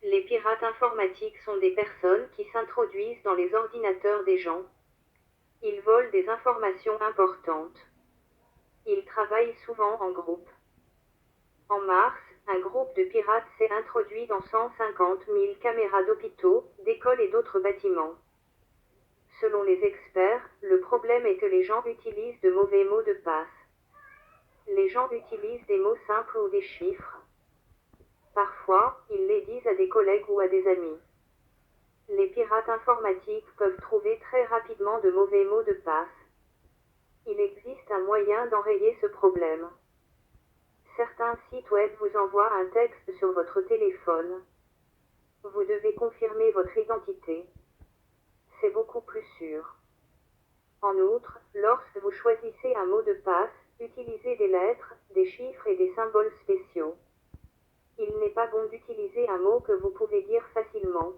Les pirates informatiques sont des personnes qui s'introduisent dans les ordinateurs des gens. Ils volent des informations importantes. Ils travaillent souvent en groupe. En mars, un groupe de pirates s'est introduit dans 150 000 caméras d'hôpitaux, d'écoles et d'autres bâtiments. Selon les experts, le problème est que les gens utilisent de mauvais mots de passe. Les gens utilisent des mots simples ou des chiffres. Parfois, ils les disent à des collègues ou à des amis. Les pirates informatiques peuvent trouver très rapidement de mauvais mots de passe. Il existe un moyen d'enrayer ce problème. Certains sites web vous envoient un texte sur votre téléphone. Vous devez confirmer votre identité. C'est beaucoup plus sûr. En outre, lorsque vous choisissez un mot de passe, utilisez des lettres, des chiffres et des symboles spéciaux. Il n'est pas bon d'utiliser un mot que vous pouvez dire facilement.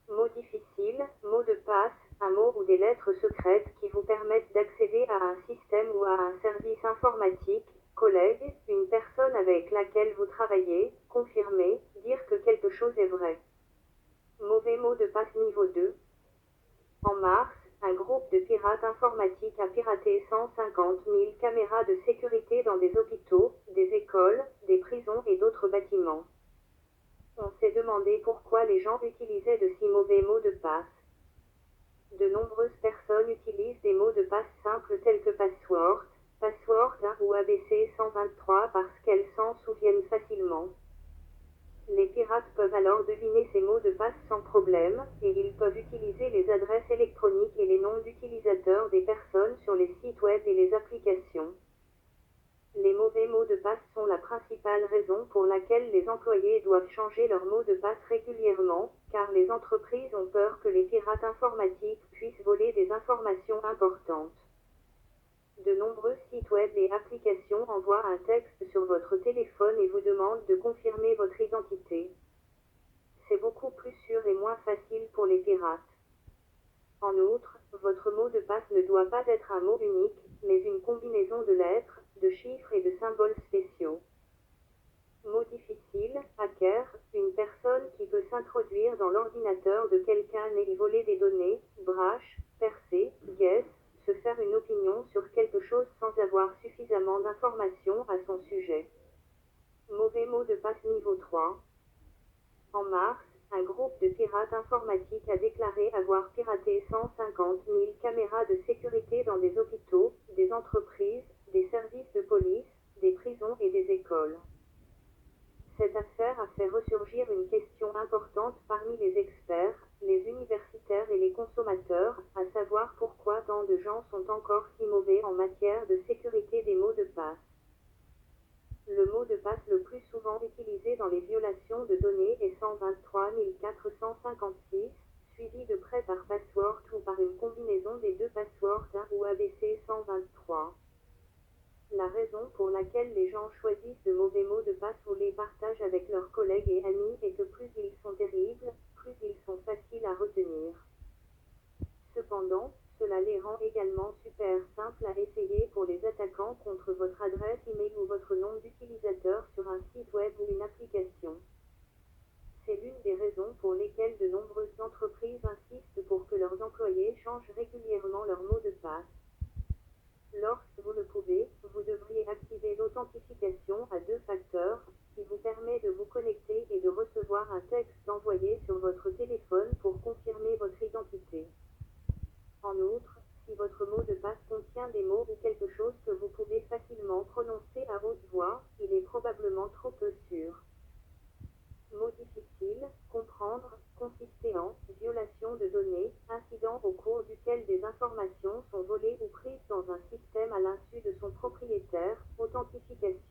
Mots difficiles, mots de passe, un mot ou des lettres secrètes qui vous permettent d'accéder à un système ou à un service informatique, collègue, une personne avec laquelle vous travaillez, confirmer, dire que quelque chose est vrai. Mauvais mot de passe niveau 2. En mars, un groupe de pirates informatiques a piraté 150 000 caméras de sécurité dans des hôpitaux, des écoles, des prisons et d'autres bâtiments. On s'est demandé pourquoi les gens utilisaient de si mauvais mots de passe. De nombreuses personnes utilisent des mots de passe simples tels que password, password ou ABC 123 parce qu'elles s'en souviennent facilement. Les pirates peuvent alors deviner ces mots de passe sans problème, et ils peuvent utiliser les adresses électroniques et les noms d'utilisateurs des personnes sur les sites web et les applications. Les mauvais mots de passe sont la principale raison pour laquelle les employés doivent changer leurs mots de passe régulièrement, car les entreprises ont peur que les pirates informatiques puissent voler des informations importantes. De nombreux sites web et applications envoient un texte sur votre téléphone et vous demandent de confirmer votre identité. C'est beaucoup plus sûr et moins facile pour les pirates. En outre, votre mot de passe ne doit pas être un mot unique, mais une combinaison de lettres, de chiffres et de symboles spéciaux. Mot difficile, hacker, une personne qui peut s'introduire dans l'ordinateur de quelqu'un et y voler des données, brash, percer, guess, se faire une opinion sur quelque chose sans avoir suffisamment d'informations à son sujet. Mauvais mot de passe niveau 3. En mars, un groupe de pirates informatiques a déclaré avoir piraté 150 000 caméras de sécurité dans des hôpitaux, des entreprises, des services de police, des prisons et des écoles. Cette affaire a fait ressurgir une question importante parmi les experts, les universitaires et les consommateurs, à savoir pourquoi tant de gens sont encore si mauvais en matière de sécurité des mots de passe. Le mot de passe le plus souvent utilisé dans les violations de données est 123 456, suivi de près par password ou par une combinaison des deux passwords ou ABC 123. La raison pour laquelle les gens choisissent de mauvais mots de passe ou les partagent avec leurs collègues et amis est que plus ils sont terribles, plus ils sont faciles à retenir. Cependant, cela les rend également super simples à essayer pour les attaquants contre votre adresse email ou votre nom d'utilisateur sur un site web ou une application. C'est l'une des raisons pour lesquelles de nombreuses entreprises insistent pour que leurs employés changent régulièrement leur mot de passe. Lorsque vous le pouvez, vous devriez activer l'authentification à 2 facteurs, qui vous permet de vous connecter et de recevoir un texte envoyé sur votre téléphone pour confirmer votre identité. En outre, si votre mot de passe contient des mots ou quelque chose que vous pouvez facilement prononcer à haute voix, il est probablement trop peu sûr. Mot difficile, comprendre, consister en, violation de données, incident au cours duquel des informations sont volées ou prises dans un système à l'insu de son propriétaire, authentification.